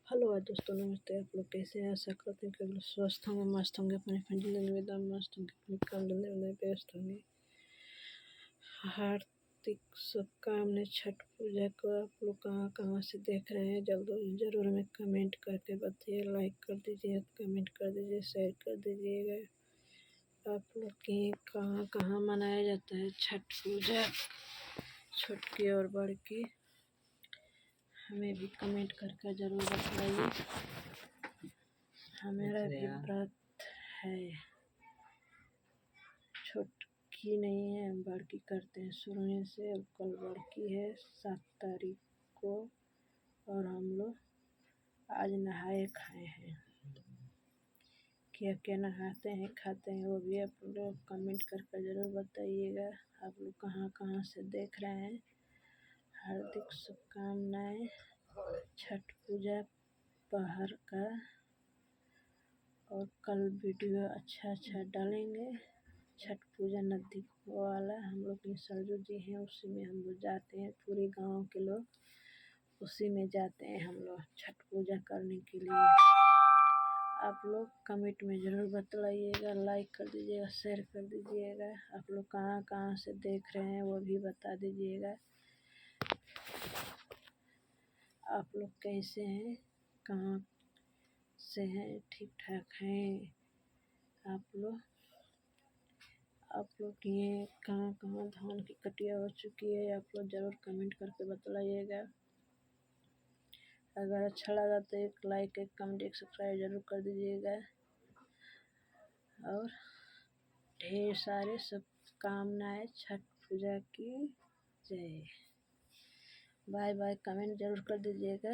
Hello आज दोस्तों, नमस्ते। आप लोग कैसे हैं? आशा करते हैं कि आप लोग स्वस्थ होंगे, मस्त होंगे, अपनी जिंदगी में एकदम मस्त होंगे, अपने काम धंधे में व्यस्त होंगे। हार्दिक शुभकामनाएं छठ पूजा को। आप लोग कहाँ कहाँ से देख रहे हैं जरूर हमें कमेंट करके बताइए। लाइक कर दीजिए, कमेंट कर दीजिए, शेयर कर दीजिएगा। आप लोग के कहाँ कहाँ मनाया जाता है छठ पूजा, छोटकी और बड़की? हमें भी कमेंट करके ज़रूर बताइए। हमारा भी व्रत है, छोटकी नहीं है, हम बड़की करते हैं शुरू से। अब कल बड़की है 7 तारीख को, और हम लोग आज नहाए खाए हैं। क्या क्या नहाते हैं खाते हैं वो भी आप लोग कमेंट करके ज़रूर बताइएगा। आप लोग कहाँ कहाँ से देख रहे हैं। हार्दिक शुभकामनाएं छठ पूजा पहर का। और कल वीडियो अच्छा डालेंगे। छठ पूजा नज़दीक वाला, हम लोग के सरजू जी हैं, उसी में हम लोग जाते हैं। पूरे गांव के लोग उसी में जाते हैं हम लोग छठ पूजा करने के लिए। आप लोग कमेंट में ज़रूर बतलाइएगा, लाइक कर दीजिएगा, शेयर कर दीजिएगा। आप लोग कहाँ कहाँ से देख रहे हैं वो भी बता दीजिएगा। आप लोग कैसे हैं, कहाँ से हैं? ठीक ठाक हैं आप लोग ये कहाँ कहाँ धान की कटिया हो चुकी है? आप लोग ज़रूर कमेंट करके बतलाइएगा। अगर अच्छा लगा तो एक लाइक, एक कमेंट, एक सब्सक्राइब ज़रूर कर दीजिएगा। और ढेर सारे शुभकामनाएं छठ पूजा की। जय। बाय बाय, कमेंट ज़रूर कर दीजिएगा।